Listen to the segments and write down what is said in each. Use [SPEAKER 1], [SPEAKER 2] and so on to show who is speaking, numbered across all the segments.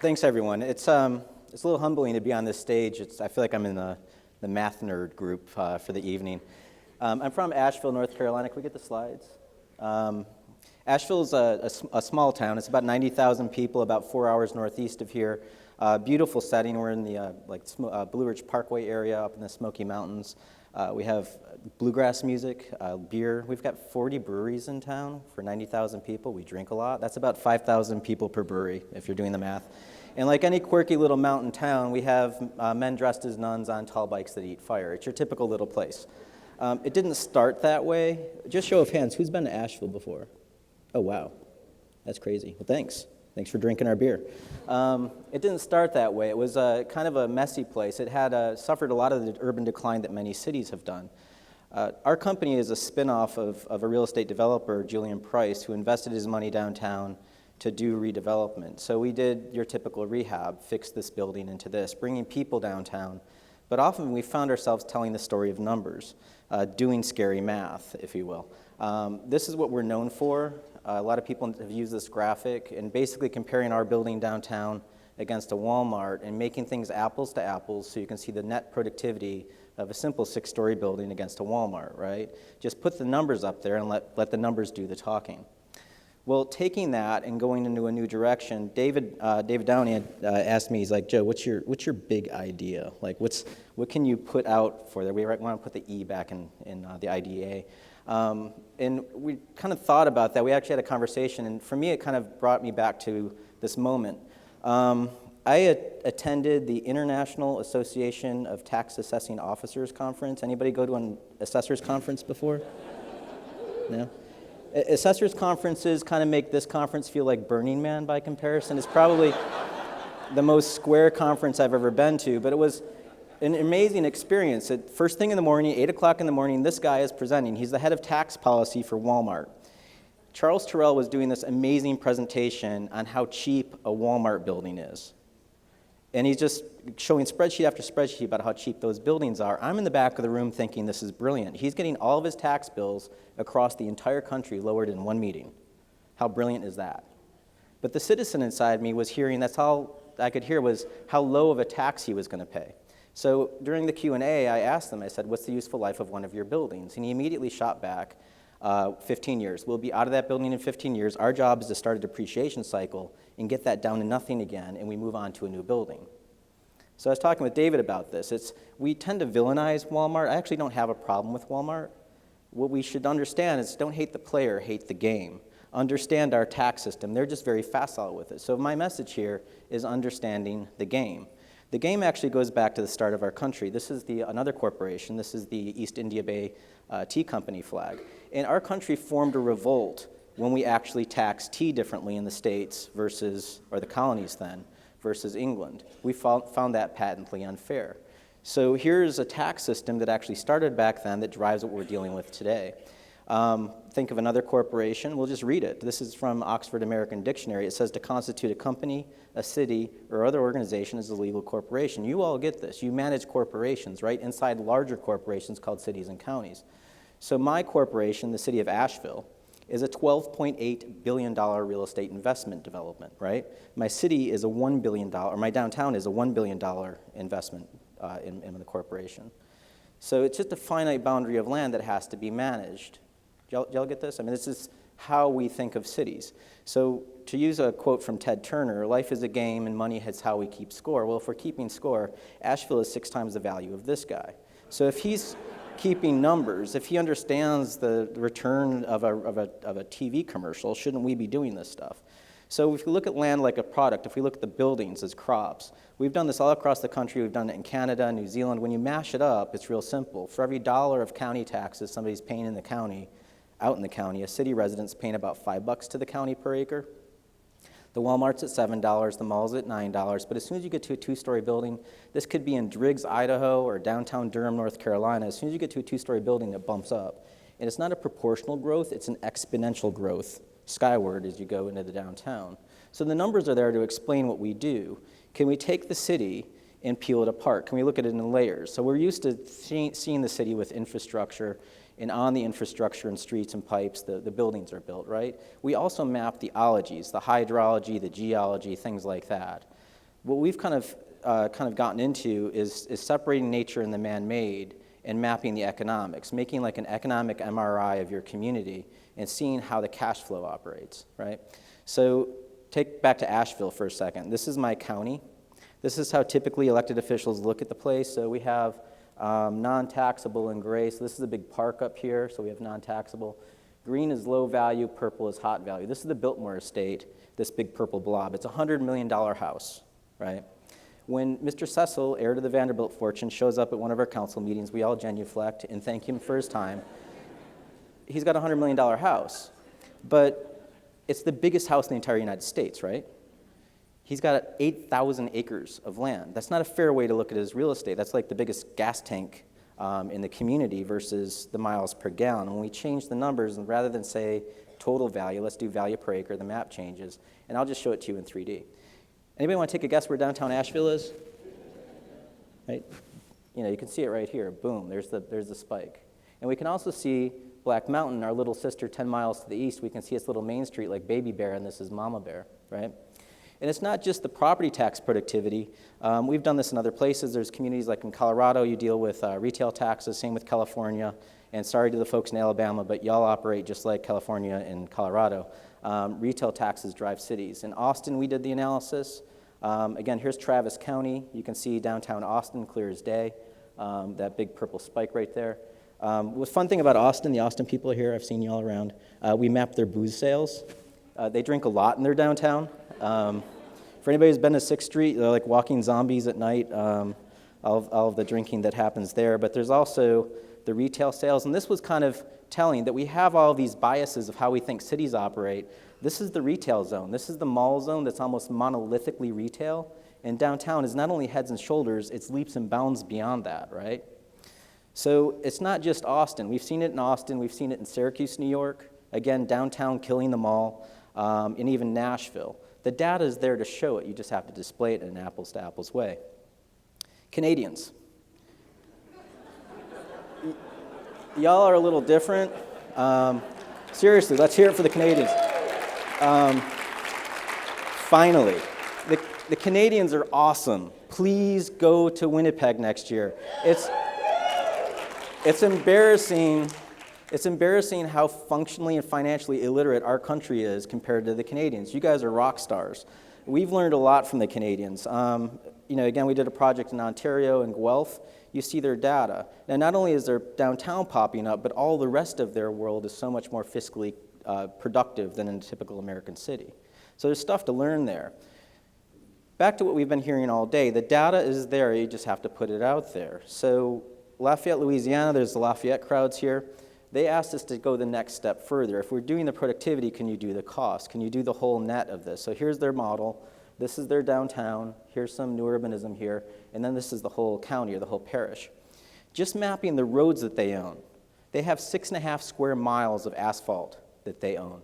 [SPEAKER 1] Thanks, everyone. It's a little humbling to be on this stage. I feel like I'm in the math nerd group for the evening. I'm from Asheville, North Carolina. Can we get the slides? Asheville is a small town. It's about 90,000 people, about 4 hours northeast of here. Beautiful setting. We're in the Blue Ridge Parkway area up in the Smoky Mountains. We have bluegrass music, beer. We've got 40 breweries in town for 90,000 people. We drink a lot. That's about 5,000 people per brewery, if you're doing the math. And like any quirky little mountain town, we have men dressed as nuns on tall bikes that eat fire. It's your typical little place. It didn't start that way. Just show of hands, who's been to Asheville before? Oh, wow. That's crazy. Well, thanks. Thanks for drinking our beer. It didn't start that way. It was kind of a messy place. It had suffered a lot of the urban decline that many cities have done. Our company is a spin-off of a real estate developer, Julian Price, who invested his money downtown to do redevelopment. So we did your typical rehab, fix this building into this, bringing people downtown. But often we found ourselves telling the story of numbers, doing scary math, if you will. This is what we're known for. A lot of people have used this graphic and basically comparing our building downtown against a Walmart and making things apples to apples so you can see the net productivity of a simple 6-story building against a Walmart, right? Just put the numbers up there and let the numbers do the talking. Well, taking that and going into a new direction, David Downey had asked me, he's like, Joe, what's your big idea? Like, what can you put out for there? We want to put the E back in the IDEA. And we kind of thought about that. We actually had a conversation, and for me, it kind of brought me back to this moment. I attended the International Association of Tax Assessing Officers Conference. Anybody go to an assessors conference before? No? Assessors conferences kind of make this conference feel like Burning Man by comparison. It's probably the most square conference I've ever been to, but it was an amazing experience. First thing in the morning, 8 o'clock in the morning, this guy is presenting. He's the head of tax policy for Walmart. Charles Terrell was doing this amazing presentation on how cheap a Walmart building is. And he's just showing spreadsheet after spreadsheet about how cheap those buildings are. I'm in the back of the room thinking this is brilliant. He's getting all of his tax bills across the entire country lowered in one meeting. How brilliant is that? But the citizen inside me was hearing, that's all I could hear was how low of a tax he was going to pay. So during the Q&A, I asked him, I said, what's the useful life of one of your buildings? And he immediately shot back, 15 years. We'll be out of that building in 15 years. Our job is to start a depreciation cycle and get that down to nothing again, and we move on to a new building. So I was talking with David about this. We tend to villainize Walmart. I actually don't have a problem with Walmart. What we should understand is don't hate the player, hate the game. Understand our tax system. They're just very facile with it. So my message here is understanding the game. The game actually goes back to the start of our country. This is another corporation. This is the East India Bay Tea Company flag. And our country formed a revolt when we actually taxed tea differently in the States versus, or the colonies then, versus England. We found that patently unfair. So here's a tax system that actually started back then that drives what we're dealing with today. Think of another corporation. We'll just read it. This is from Oxford American Dictionary. It says to constitute a company, a city, or other organization as a legal corporation. You all get this. You manage corporations, right, inside larger corporations called cities and counties. So my corporation, the city of Asheville, is a $12.8 billion real estate investment development, right? My city is a $1 billion, or my downtown is a $1 billion investment in the corporation. So it's just a finite boundary of land that has to be managed. Do y'all get this? I mean, this is how we think of cities. So to use a quote from Ted Turner, life is a game and money is how we keep score. Well, if we're keeping score, Asheville is 6 times the value of this guy. So if he's keeping numbers, if he understands the return of a TV commercial, shouldn't we be doing this stuff? So if we look at land like a product, if we look at the buildings as crops, we've done this all across the country. We've done it in Canada, New Zealand. When you mash it up, it's real simple. For every dollar of county taxes somebody's paying in the county, out in the county, a city resident's paying about $5 to the county per acre. The Walmart's at $7, the mall's at $9, but as soon as you get to a 2-story building, this could be in Driggs, Idaho, or downtown Durham, North Carolina. As soon as you get to a 2-story building, it bumps up. And it's not a proportional growth, it's an exponential growth skyward as you go into the downtown. So the numbers are there to explain what we do. Can we take the city and peel it apart? Can we look at it in layers? So we're used to seeing the city with infrastructure, and on the infrastructure and streets and pipes, the buildings are built, right? We also map the ologies, the hydrology, the geology, things like that. what we've kind of gotten into is separating nature and the man-made and mapping the economics, making like an economic MRI of your community and seeing how the cash flow operates, right? So take back to Asheville for a second. This is my county. This is how typically elected officials look at the place. So we have non-taxable in gray. So this is a big park up here, so we have non-taxable. Green is low value, purple is hot value. This is the Biltmore estate, this big purple blob. It's a $100 million house, right? When Mr. Cecil, heir to the Vanderbilt fortune, shows up at one of our council meetings, we all genuflect and thank him for his time. He's got a $100 million house, but it's the biggest house in the entire United States, right? He's got 8,000 acres of land. That's not a fair way to look at his real estate. That's like the biggest gas tank in the community versus the miles per gallon. When we change the numbers, and rather than say total value, let's do value per acre, the map changes, and I'll just show it to you in 3D. Anybody want to take a guess where downtown Asheville is? Right? You know, you can see it right here. Boom, there's the spike. And we can also see Black Mountain, our little sister 10 miles to the east. We can see its little main street like Baby Bear, and this is Mama Bear, right? And it's not just the property tax productivity. We've done this in other places. There's communities like in Colorado, you deal with retail taxes, same with California. And sorry to the folks in Alabama, but y'all operate just like California and Colorado. Retail taxes drive cities. In Austin, we did the analysis. Again, here's Travis County. You can see downtown Austin, clear as day. That big purple spike right there. The fun thing about Austin, the Austin people are here, I've seen you all around, we mapped their booze sales. They drink a lot in their downtown. For anybody who's been to 6th Street, they're like walking zombies at night, all of the drinking that happens there. But there's also the retail sales, and this was kind of telling that we have all these biases of how we think cities operate. This is the retail zone. This is the mall zone that's almost monolithically retail, and downtown is not only heads and shoulders, it's leaps and bounds beyond that, right? So it's not just Austin. We've seen it in Austin. We've seen it in Syracuse, New York. Again, downtown killing the mall, and even Nashville. The data is there to show it. You just have to display it in an apples-to-apples way. Canadians. Y'all are a little different. Seriously, let's hear it for the Canadians. Finally, the Canadians are awesome. Please go to Winnipeg next year. It's embarrassing. It's embarrassing how functionally and financially illiterate our country is compared to the Canadians. You guys are rock stars. We've learned a lot from the Canadians. Again, we did a project in Ontario and Guelph. You see their data. Now, not only is their downtown popping up, but all the rest of their world is so much more fiscally productive than in a typical American city. So there's stuff to learn there. Back to what we've been hearing all day. The data is there. You just have to put it out there. So Lafayette, Louisiana, there's the Lafayette crowds here. They asked us to go the next step further. If we're doing the productivity, can you do the cost? Can you do the whole net of this? So here's their model. This is their downtown. Here's some new urbanism here. And then this is the whole county or the whole parish. Just mapping the roads that they own. They have 6.5 square miles of asphalt that they own.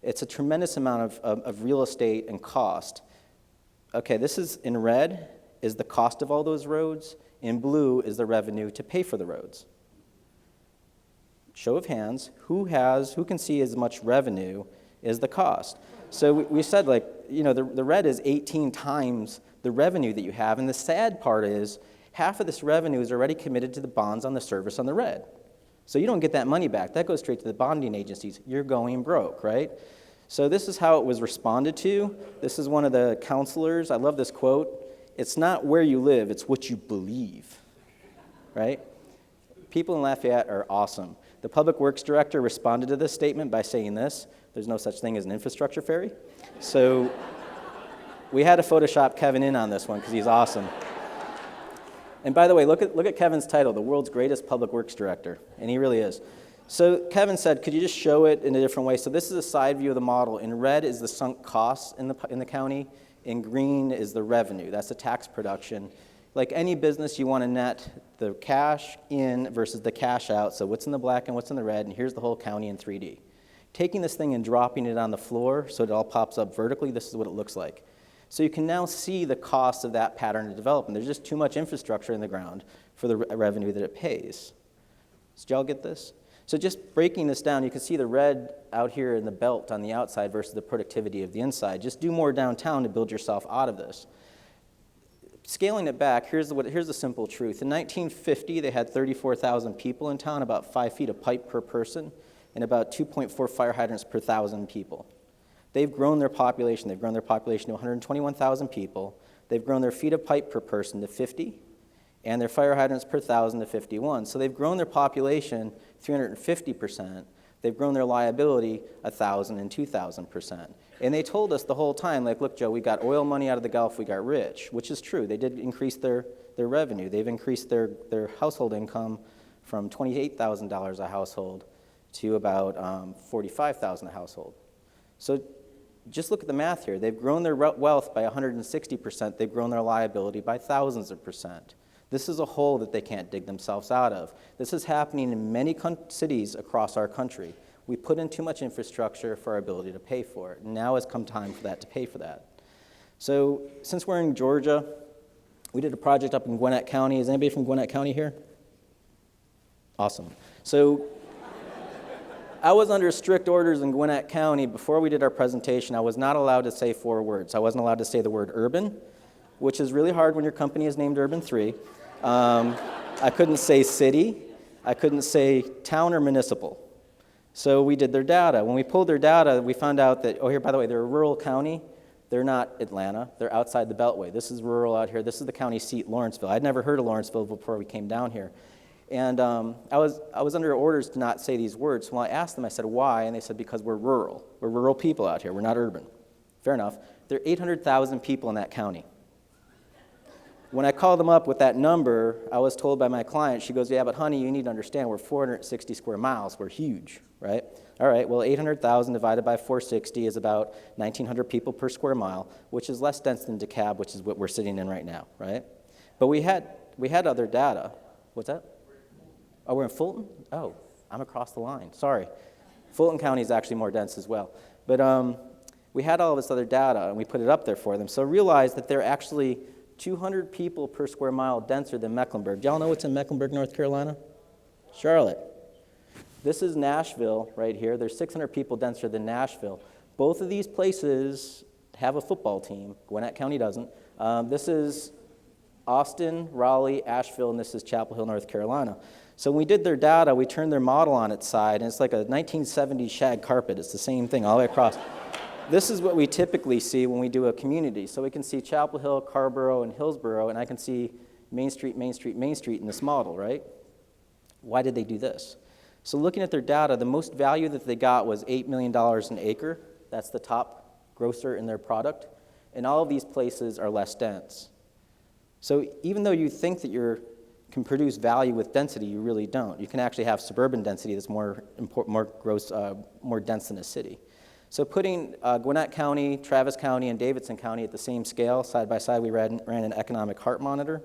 [SPEAKER 1] It's a tremendous amount of real estate and cost. Okay, this is in red is the cost of all those roads. In blue is the revenue to pay for the roads. Show of hands, who can see as much revenue as the cost? So we said, the red is 18 times the revenue that you have, and the sad part is half of this revenue is already committed to the bonds on the service on the red. So you don't get that money back. That goes straight to the bonding agencies. You're going broke, right? So this is how it was responded to. This is one of the counselors. I love this quote. It's not where you live, it's what you believe, right? People in Lafayette are awesome. The Public Works Director responded to this statement by saying this: there's no such thing as an infrastructure fairy. So we had to Photoshop Kevin in on this one because he's awesome. And by the way, look at Kevin's title, the world's greatest Public Works Director, and he really is. So Kevin said, could you just show it in a different way? So this is a side view of the model. In red is the sunk costs in the county. In green is the revenue. That's the tax production. Like any business, you want to net the cash in versus the cash out. So what's in the black and what's in the red, and here's the whole county in 3D. Taking this thing and dropping it on the floor so it all pops up vertically, this is what it looks like. So you can now see the cost of that pattern of development. There's just too much infrastructure in the ground for the revenue that it pays. Did y'all get this? So just breaking this down, you can see the red out here in the belt on the outside versus the productivity of the inside. Just do more downtown to build yourself out of this. scaling it back, here's the simple truth. In 1950, they had 34,000 people in town, about 5 feet of pipe per person, and about 2.4 fire hydrants per 1,000 people. They've grown their population. They've grown their population to 121,000 people. They've grown their feet of pipe per person to 50, and their fire hydrants per 1,000 to 51. So they've grown their population 350%. They've grown their liability 1,000 and 2,000%. And they told us the whole time, like, look, Joe, we got oil money out of the Gulf, we got rich, which is true. They did increase their revenue. They've increased their household income from $28,000 a household to about $45,000 a household. So just look at the math here. They've grown their wealth by 160%. They've grown their liability by thousands of percent. This is a hole that they can't dig themselves out of. This is happening in many cities across our country. We put in too much infrastructure for our ability to pay for it. And now has come time for that to pay for that. So since we're in Georgia, we did a project up in Gwinnett County. Is anybody from Gwinnett County here? Awesome. So I was under strict orders in Gwinnett County. Before we did our presentation, I was not allowed to say 4 words. I wasn't allowed to say the word urban, which is really hard when your company is named Urban3. I couldn't say city. I couldn't say town or municipal. So we did their data. When we pulled their data, we found out that, oh, here, by the way, they're a rural county. They're not Atlanta. They're outside the Beltway. This is rural out here. This is the county seat, Lawrenceville. I'd never heard of Lawrenceville before we came down here. And I was under orders to not say these words. So when I asked them, I said, why? And they said, because we're rural. We're rural people out here. We're not urban. Fair enough. There are 800,000 people in that county. When I called them up with that number, I was told by my client, she goes, yeah, but honey, you need to understand we're 460 square miles. We're huge, right? All right, well, 800,000 divided by 460 is about 1,900 people per square mile, which is less dense than DeKalb, which is what we're sitting in right now, right? But we had other data. What's that? Oh, we're in Fulton? Oh, I'm across the line. Sorry. Fulton County is actually more dense as well. But we had all of this other data, and we put it up there for them. So realize that they're actually 200 people per square mile denser than Mecklenburg. Do y'all know what's in Mecklenburg, North Carolina? Charlotte. This is Nashville right here. There's 600 people denser than Nashville. Both of these places have a football team. Gwinnett County doesn't. This is Austin, Raleigh, Asheville, and this is Chapel Hill, North Carolina. So when we did their data, we turned their model on its side, and it's like a 1970s shag carpet. It's the same thing all the way across. This is what we typically see when we do a community. So we can see Chapel Hill, Carborough, and Hillsborough, and I can see Main Street, Main Street, Main Street in this model, right? Why did they do this? So looking at their data, the most value that they got was $8 million an acre. That's the top grosser in their product. And all of these places are less dense. So even though you think that you can produce value with density, you really don't. You can actually have suburban density that's more dense than a city. So putting Gwinnett County, Travis County, and Davidson County at the same scale, side by side, we ran an economic heart monitor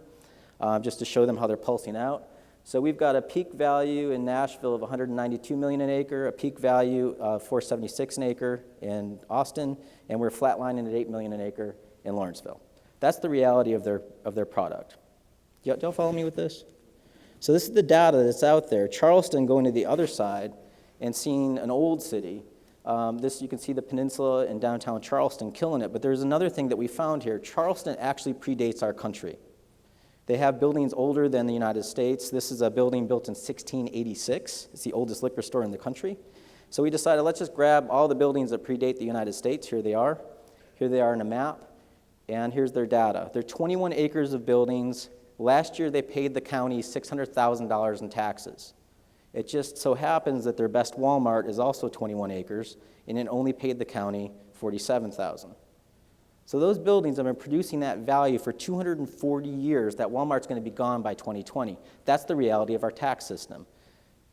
[SPEAKER 1] just to show them how they're pulsing out. So we've got a peak value in Nashville of $192 million an acre, a peak value of $476 an acre in Austin, and we're flatlining at $8 million an acre in Lawrenceville. That's the reality of their product. Do y'all follow me with this? So this is the data that's out there. Charleston going to the other side and seeing an old city. You can see the peninsula and downtown Charleston killing it. But there's another thing that we found here. Charleston actually predates our country. They have buildings older than the United States. This is a building built in 1686. It's the oldest liquor store in the country. So we decided, let's just grab all the buildings that predate the United States. Here they are. Here they are in a map. And here's their data. They're 21 acres of buildings. Last year, they paid the county $600,000 in taxes. It just so happens that their best Walmart is also 21 acres, and it only paid the county $47,000. So those buildings have been producing that value for 240 years. That Walmart's going to be gone by 2020. That's the reality of our tax system,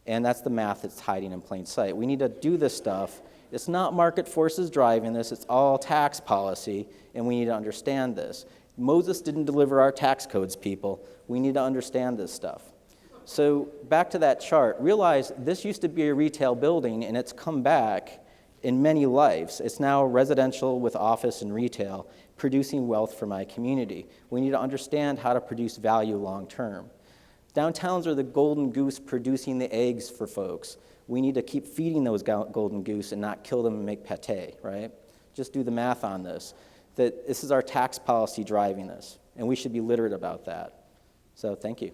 [SPEAKER 1] and that's the math that's hiding in plain sight. We need to do this stuff. It's not market forces driving this. It's all tax policy, and we need to understand this. Moses didn't deliver our tax codes, people. We need to understand this stuff. So back to that chart, realize this used to be a retail building, and it's come back in many lives. It's now residential with office and retail, producing wealth for my community. We need to understand how to produce value long term. Downtowns are the golden goose producing the eggs for folks. We need to keep feeding those golden goose and not kill them and make pate, right? Just do the math on this. that this is our tax policy driving this, and we should be literate about that. So thank you.